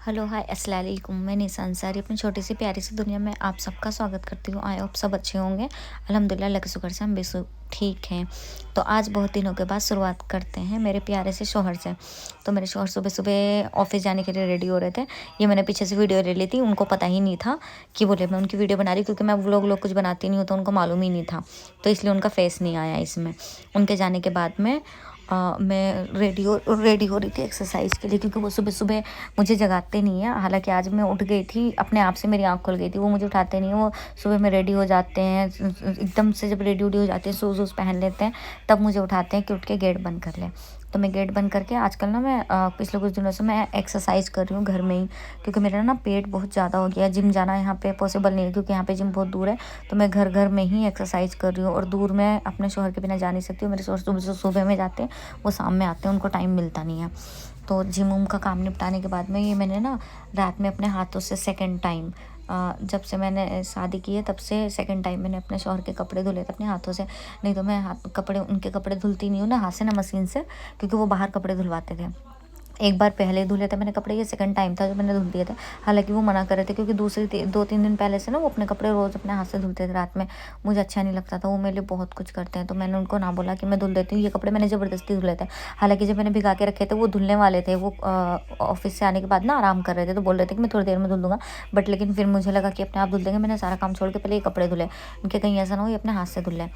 Hello hi अस्सलाम वालेकुम। मैं निशा अंसारी अपनी छोटी सी प्यारी सी दुनिया में आप सबका स्वागत करती हूँ। आई होप सब अच्छे होंगे। अल्हम्दुलिल्लाह अल्लाह के शुक्र से हम भी ठीक हैं। तो आज बहुत दिनों के बाद शुरुआत करते हैं मेरे प्यारे से शौहर से। तो मेरे शौहर सुबह सुबह ऑफिस जाने के लिए रेडी हो रहे थे। ये मैंने पीछे से वीडियो ले ली थी, उनको पता ही नहीं था कि बोले मैं उनकी वीडियो बना रही, क्योंकि मैं व्लॉग लोग कुछ बनाती नहीं हूँ तो उनको मालूम ही नहीं था। तो इसलिए उनका फेस नहीं आया इसमें। उनके जाने के बाद में मैं रेडी हो रही थी एक्सरसाइज के लिए, क्योंकि वो सुबह सुबह मुझे जगाते नहीं है। हालांकि आज मैं उठ गई थी, अपने आप से मेरी आँख खुल गई थी। वो मुझे उठाते नहीं हैं, वो सुबह में रेडी हो जाते हैं एकदम से। जब रेडी हो जाते हैं, शूज़ वूज़ पहन लेते हैं, तब मुझे उठाते हैं कि उठ के गेट बंद कर ले। तो मैं गेट बंद करके आजकल ना मैं पिछले कुछ दिनों से मैं एक्सरसाइज कर रही हूँ घर में ही, क्योंकि मेरा ना पेट बहुत ज़्यादा हो गया है। जिम जाना यहाँ पे पॉसिबल नहीं है, क्योंकि यहाँ पे जिम बहुत दूर है। तो मैं घर घर में ही एक्सरसाइज कर रही हूँ, और दूर मैं अपने शौहर के बिना जा नहीं सकती हूँ। मेरे शौहर सुबह में जाते हैं, वो शाम में आते हैं, उनको टाइम मिलता नहीं है। तो जिम उम का काम निपटाने के बाद में ये मैंने ना रात में अपने हाथों से सेकंड टाइम, जब से मैंने शादी की है तब से सेकंड टाइम मैंने अपने शौहर के कपड़े धुले थे अपने हाथों से। नहीं तो मैं उनके कपड़े धुलती नहीं हूँ ना हाथ से ना मशीन से, क्योंकि वो बाहर कपड़े धुलवाते थे। एक बार पहले धुले थे मैंने कपड़े, ये सेकंड टाइम था जो मैंने धुल दिए थे। हालांकि वो मना कर रहे थे, क्योंकि 2-3 दिन पहले से ना वो अपने कपड़े रोज़ अपने हाथ से धुलते थे रात में। मुझे अच्छा नहीं लगता था, वो मेरे लिए बहुत कुछ करते हैं। तो मैंने उनको ना बोला कि मैं धुल देती हूँ, ये कपड़े मैंने ज़बरदस्ती धुले थे। हालांकि जब मैंने भिगा के रखे थे वो धुलने वाले थे। वो ऑफिस से आने के बाद ना आराम कर रहे थे, तो बोल रहे थे कि मैं थोड़ी देर में धुल दूँगा। बट लेकिन फिर मुझे लगा कि अपने आप धुल देंगे। मैंने सारा काम छोड़ के पहले ये कपड़े धुले, उनके कहीं ऐसा ना हो ये अपने हाथ से धुल लें।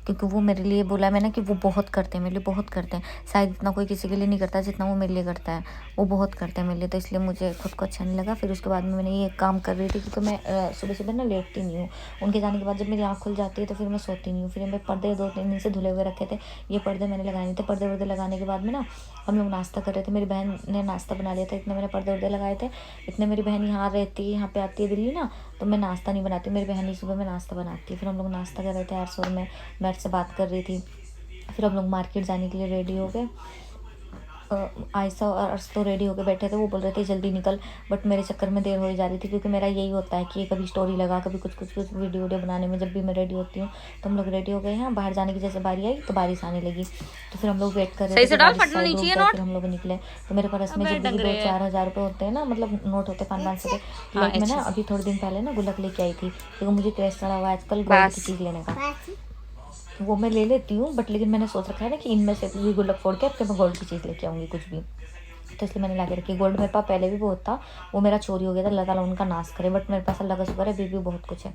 क्योंकि वो मेरे लिए बोला मैंने कि वो बहुत करते हैं मेरे लिए, बहुत करते हैं। शायद इतना कोई किसी के लिए नहीं करता जितना वो मेरे लिए करता है। वो बहुत करते हैं मेरे लिए, तो इसलिए मुझे खुद को अच्छा नहीं लगा। फिर उसके बाद में मैंने ये काम कर रही थी, क्योंकि मैं सुबह सुबह ना लेटती नहीं हूँ। उनके जाने के बाद जब मेरी आँख खुल जाती है तो फिर मैं सोती नहीं हूँ। फिर मैं पर्दे 2-3 दिन से धुले हुए रखे थे, ये पर्दे मैंने लगाए नहीं थे। पर्दे वर्दे लगाने के बाद में ना हम लोग नाश्ता कर रहे थे। मेरी बहन ने नाश्ता बना लिया था, इतने मैंने पर्दे वर्दे लगाए थे। इतने मेरी बहन यहाँ रहती है, यहाँ पे आती है दिल्ली ना, तो मैं नाश्ता नहीं बनाती, मेरी बहन ही सुबह में नाश्ता बनाती है। फिर हम लोग नाश्ता कर रहे थे यार, में मैं से बात कर रही थी। फिर हम लोग मार्केट जाने के लिए रेडी हो गए। आयशा और अर्श तो रेडी होके बैठे थे, वो बोल रहे थे जल्दी निकल। बट मेरे चक्कर में देर हो ही जा रही थी, क्योंकि मेरा यही होता है कि कभी स्टोरी लगा, कभी कुछ वीडियो बनाने में जब भी मैं रेडी होती हूँ। तो हम लोग रेडी हो गए हैं, बाहर जाने की जैसे बारी आई तो बारिश आने लगी। तो फिर हम लोग वेट कर रहे थे कि बारिश साइड रुक जाए, फिर हम लोग निकले। तो मेरे पर्स में जब भी 2-4 हज़ार रुपये होते हैं ना, मतलब नोट होते 500 के। लाइक मैं ना अभी थोड़े दिन पहले ना गुल्लक लेके आई थी, क्योंकि मुझे क्रेज चढ़ा हुआ है आजकल गोल्ड की चीज़ लेने का। वो मैं ले लेती हूँ, बट लेकिन मैंने सोच रखा है ना कि इनमें से भी गुल्लक फोड़ के अब मैं गोल्ड की चीज़ लेके आऊँगी कुछ भी। तो इसलिए मैंने ला के रखी। गोल्ड मेरे पास पहले भी बहुत था, वो मेरा चोरी हो गया था, अल्लाह ताला उनका नाश करे। बट मेरे पास अल्लाह का शुक्र है अभी भी बहुत कुछ है,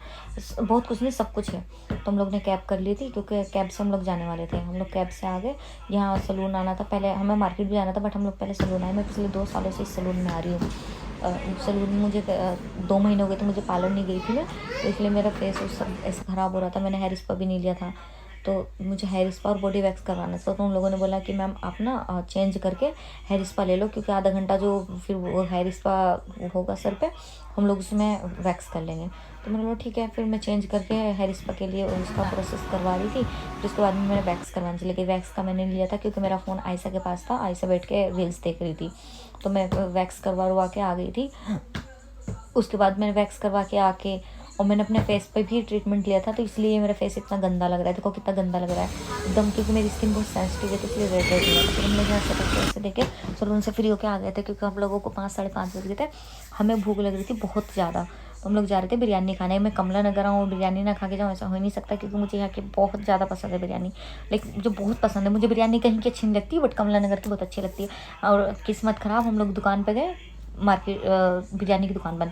बहुत कुछ नहीं सब कुछ है। तो हम लोग ने कैब कर ली थी, क्योंकि कैब से हम लोग जाने वाले थे। हम लोग कैब से आ गए। यहाँ सलून आना था, पहले हमें मार्केट भी जाना था, बट हम लोग पहले सलून आए। मैं पिछले 2 सालों से इस सलून में आ रही हूँ। सलून में मुझे 2 महीने हो गए थे, मुझे पार्लर नहीं गई थी मैं, तो इसलिए मेरा फेस उस सब ऐसे ख़राब हो रहा था। मैंने हेयर स्पा भी नहीं लिया था, तो मुझे हेयर स्पा और बॉडी वैक्स करवाना था। तो उन लोगों ने बोला कि मैम आप ना चेंज करके हेयर स्पा ले लो, क्योंकि आधा घंटा जो फिर वो हेयर स्पा होगा सर पे, हम लोग उसमें वैक्स कर लेंगे। तो मैंने बोला ठीक है। फिर मैं चेंज करके हेयर स्पा के लिए उसका प्रोसेस करवा रही थी। फिर उसके बाद में मैंने वैक्स करवाने चली गई। वैक्स का मैंने लिया था, क्योंकि मेरा फ़ोन आयशा के पास था, आयशा बैठ के रील्स देख रही थी। तो मैं वैक्स करवा के आ गई थी। उसके बाद मैंने वैक्स करवा के आके और मैंने अपने फेस पे भी ट्रीटमेंट लिया था, तो इसलिए मेरा फेस इतना गंदा लग रहा है। देखो कितना गंदा लग रहा है एकदम, क्योंकि मेरी स्किन बहुत सेंसिटिव है, तो इसलिए रेड रेड हो रहा था। फिर हम लोग यहाँ से लेके सलून से फ्री होके आ गए थे, क्योंकि हम लोगों को 5-5:30 बज गए थे। हमें भूख लग रही थी बहुत ज़्यादा। तो हम लोग जा रहे थे बिरयानी खाने। मैं कमला नगर आऊँ और बिरयानी ना खा के जाऊँ, ऐसा हो ही नहीं सकता, क्योंकि मुझे यहाँ की बहुत ज़्यादा पसंद है बिरयानी। लेकिन मुझे बहुत पसंद है, मुझे बिरयानी कहीं की अच्छी नहीं लगती, बट कमला नगर की बहुत अच्छी लगती है। और किस्मत ख़राब, हम लोग दुकान पर गए, मार्केट बिरयानी की दुकान बंद।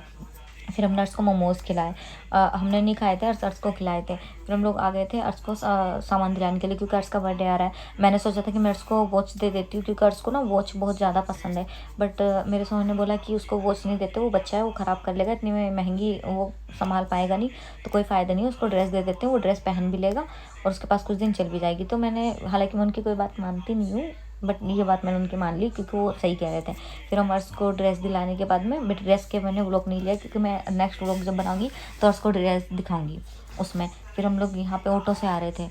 फिर हमने अर्श को मोमोज़ खिलाए। हमने नहीं खाए थे, अर्श को खिलाए थे। फिर हम लोग आ गए थे अर्श को सामान दिलाने के लिए, क्योंकि अर्श का बर्थडे आ रहा है। मैंने सोचा था कि मैं अर्श को वॉच दे देती हूँ, क्योंकि अर्श को ना वॉच बहुत ज़्यादा पसंद है। बट मेरे सोहर ने बोला कि उसको वॉच नहीं देते, वो बच्चा है, वो ख़राब कर लेगा, इतनी महंगी वो संभाल पाएगा नहीं, तो कोई फ़ायदा नहीं है। उसको ड्रेस दे देते हैं, वो ड्रेस पहन भी लेगा और उसके पास कुछ दिन चल भी जाएगी। तो मैंने, हालांकि मैं उनकी कोई बात मानती नहीं हूँ, बट ये बात मैंने उनकी मान ली, क्योंकि वो सही कह रहे थे। फिर हम अर्श को ड्रेस दिलाने के बाद में, मैं ड्रेस के मैंने व्लॉग नहीं लिया, क्योंकि मैं नेक्स्ट व्लॉग जब बनाऊंगी तो अर्श को ड्रेस दिखाऊंगी उसमें। फिर हम लोग यहाँ पे ऑटो से आ रहे थे,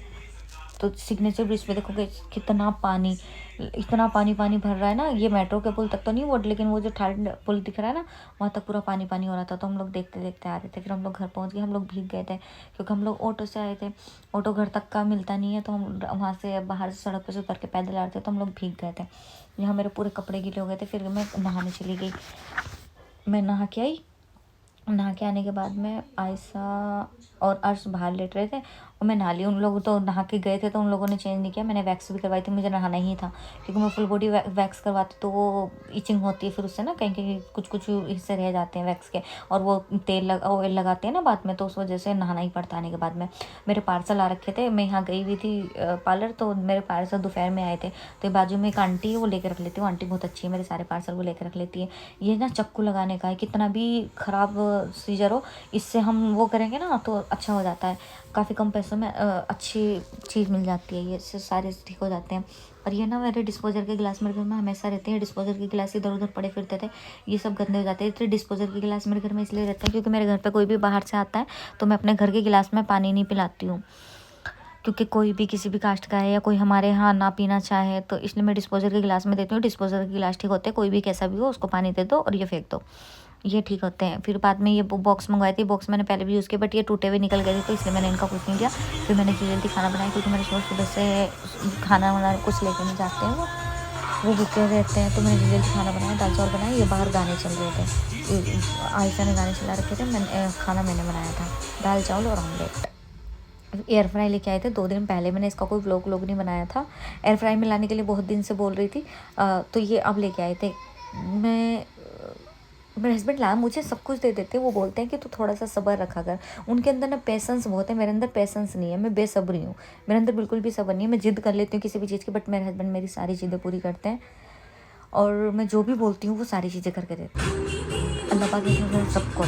तो सिग्नेचर ब्रिज पे देखोगे कितना पानी, इतना पानी पानी भर रहा है ना। ये मेट्रो के पुल तक तो नहीं, वो लेकिन वो जो थर्ड पुल दिख रहा है ना, वहाँ तक पूरा पानी पानी हो रहा था। तो हम लोग देखते देखते आ रहे थे। फिर हम लोग घर पहुँच गए। हम लोग भीग गए थे, क्योंकि हम लोग ऑटो से आए थे, ऑटो घर तक का मिलता नहीं है, तो हम वहाँ से बाहर से सड़क पर से उतर के पैदल आ रहे थे, तो हम लोग भीग गए थे। यहाँ मेरे पूरे कपड़े गीले हो गए थे। फिर मैं नहाने चली गई। मैं नहा के आई। नहा के आने के बाद में आयशा और अर्श बाहर लेट रहे थे और मैं नहा ली। उन लोग तो नहा के गए थे तो उन लोगों ने चेंज नहीं किया। मैंने वैक्स भी करवाई थी, मुझे नहाना ही था क्योंकि मैं फुल बॉडी वैक्स करवाती तो वो इचिंग होती है, फिर उससे ना कहीं कहीं कुछ कुछ हिस्से रह जाते हैं वैक्स के, और वो तेल ऑयल लगाते हैं ना बाद में, तो उस वजह से नहाना ही पड़ता आने के बाद में। मेरे पार्सल आ रखे थे, मैं यहाँ गई हुई थी पार्लर, तो मेरे पार्सल दोपहर में आए थे। तो बाजू में एक आंटी है, वो लेकर रख लेती है। वो आंटी बहुत अच्छी है, मेरे सारे पार्सल वो लेकर रख लेती है। ये ना चक्कू लगाने का है, कितना भी ख़राब सीजर हो, इससे हम वो करेंगे ना तो अच्छा हो जाता है। काफ़ी कम पैसों में अच्छी चीज़ मिल जाती है, ये इससे सारे ठीक हो जाते हैं। और ये ना मेरे डिस्पोजल के गिलास मेरे घर में हमेशा रहते हैं। डिस्पोजल के गिलास इधर उधर पड़े फिरते थे, ये सब गंदे हो जाते हैं। इसलिए डिस्पोजल के गिलास मेरे घर में इसलिए रहते हैं क्योंकि मेरे घर पे कोई भी बाहर से आता है तो मैं अपने घर के गिलास में पानी नहीं पिलाती हूँ, क्योंकि कोई भी किसी भी कास्ट का है या कोई हमारे यहाँ ना पीना चाहे, तो इसलिए मैं डिस्पोजल के गिलास में देती हूँ। डिस्पोजल के गिलास ठीक होते हैं, कोई भी कैसा भी हो उसको पानी दे दो और ये फेंक दो, ये ठीक होते हैं। फिर बाद में ये बॉक्स मंगवाए थे, बॉक्स मैंने पहले भी यूज़ किया बट ये टूटे हुए निकल गए थे, तो इसलिए मैंने इनका कुछ नहीं किया। फिर मैंने जल्दी खाना बनाया क्योंकि मेरे शोर सुबह से खाना वाना कुछ लेके नहीं जाते हैं, वो भूखे रहते हैं। तो मैंने जल्दी खाना बनाया, दाल चावल बनाया। ये बाहर गाने चल रहे थे, आयशा ने गाने चला रखे थे, खाना मैंने बनाया था दाल चावल और ऑमलेट। एयर फ्राई लेके आए थे 2 दिन पहले, मैंने इसका कोई व्लॉग नहीं बनाया था। एयर फ्राई में लाने के लिए बहुत दिन से बोल रही थी, तो ये अब लेके आए थे। मेरे हस्बैंड ला मुझे सब कुछ दे देते हैं, वो बोलते हैं कि तू थोड़ा सा सब्र रखा कर। उनके अंदर ना पेशेंस बहुत है, मेरे अंदर पेशेंस नहीं है, मैं बेसब्री हूँ। मेरे अंदर बिल्कुल भी सब्र नहीं है, मैं जिद कर लेती हूँ किसी भी चीज़ की, बट मेरे हस्बैंड मेरी सारी चीज़ें पूरी करते हैं और मैं जो भी बोलती हूँ वो सारी चीज़ें करके देते हैं। अल्लाह पाक ने सबको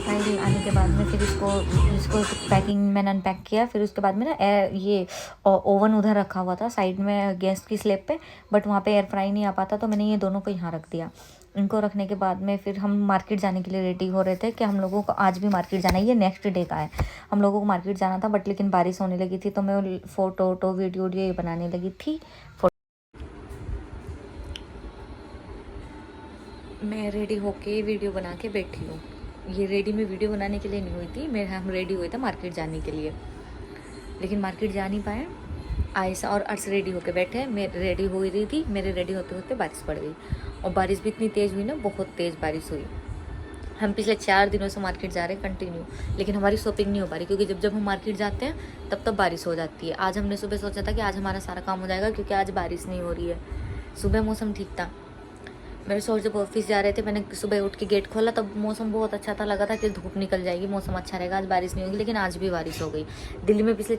फाइल आने के बाद में फिर इसको पैकिंग मैंने अनपैक किया। फिर उसके बाद में ना ये ओवन उधर रखा हुआ था साइड में गैस की स्लैब पे, बट वहाँ पे एयर फ्राई नहीं आ पाता, तो मैंने ये दोनों को यहाँ रख दिया। इनको रखने के बाद में फिर हम मार्केट जाने के लिए रेडी हो रहे थे कि हम लोगों को आज भी मार्केट जाना है। ये नेक्स्ट डे का है, हम लोगों को मार्केट जाना था बट लेकिन बारिश होने लगी थी, तो मैं फ़ोटो वीडियो ये बनाने लगी थी। मैं रेडी होके वीडियो बना के बैठी हूँ। ये रेडी में वीडियो बनाने के लिए नहीं हुई थी, हम रेडी हुए थे मार्केट जाने के लिए, लेकिन मार्केट जा नहीं पाए। आयशा और अर्श रेडी होके बैठे, मैं रेडी हो रही थी, मेरे रेडी होते होते बारिश पड़ गई और बारिश भी इतनी तेज़ हुई ना, बहुत तेज़ बारिश हुई। हम पिछले 4 दिनों से मार्केट जा रहे हैं कंटिन्यू, लेकिन हमारी शॉपिंग नहीं हो पा रही क्योंकि जब हम मार्केट जाते हैं तब बारिश हो जाती है। आज हमने सुबह सोचा था कि आज हमारा सारा काम हो जाएगा क्योंकि आज बारिश नहीं हो रही है। सुबह मौसम ठीक था, मेरे सर जब ऑफिस जा रहे थे, मैंने सुबह उठ के गेट खोला तब मौसम बहुत अच्छा था, लगा था कि धूप निकल जाएगी, मौसम अच्छा रहेगा, आज बारिश नहीं होगी, लेकिन आज भी बारिश हो गई। दिल्ली में पिछले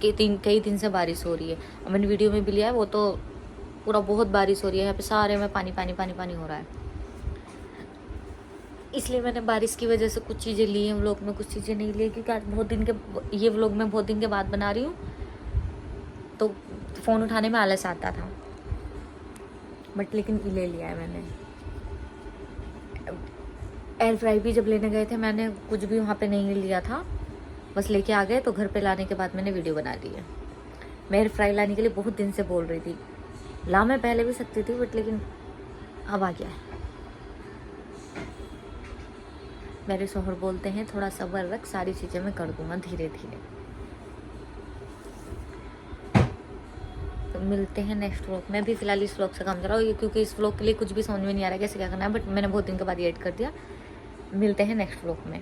कई दिन से बारिश हो रही है और मैंने वीडियो में भी लिया है, वो तो पूरा बहुत बारिश हो रही है, यहाँ पे सारे में पानी पानी पानी पानी हो रहा है। इसलिए मैंने बारिश की वजह से कुछ चीज़ें ली हैं व्लॉग में, कुछ चीज़ें नहीं ली क्योंकि आज ये व्लॉग मैं बहुत दिन के बाद बना रही हूँ, तो फ़ोन उठाने में आलस आता था, बट लेकिन ले लिया है मैंने। एयर फ्राई भी जब लेने गए थे मैंने कुछ भी वहाँ पे नहीं लिया था, बस लेके आ गए, तो घर पे लाने के बाद मैंने वीडियो बना ली है। मैं एयर फ्राई लाने के लिए बहुत दिन से बोल रही थी, ला मैं पहले भी सकती थी बट लेकिन अब आ गया है। मेरे शोहर बोलते हैं थोड़ा सब्र रख, सारी चीज़ें मैं कर दूंगा धीरे धीरे। तो मिलते हैं नेक्स्ट व्लॉग में। भी फिलहाल इस व्लॉग से काम कर रहा हूँ क्योंकि इस व्लॉग के लिए कुछ भी समझ में नहीं आ रहा है कैसे क्या करना है, बट मैंने बहुत दिन के बाद एड कर दिया। मिलते हैं नेक्स्ट व्लॉग में।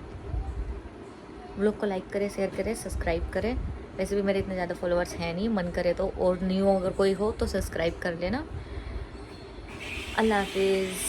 व्लॉग को लाइक करें, शेयर करें, सब्सक्राइब करें। वैसे भी मेरे इतने ज़्यादा फॉलोअर्स हैं नहीं, मन करे तो, और न्यू अगर कोई हो तो सब्सक्राइब कर लेना। अल्लाह हाफिज़।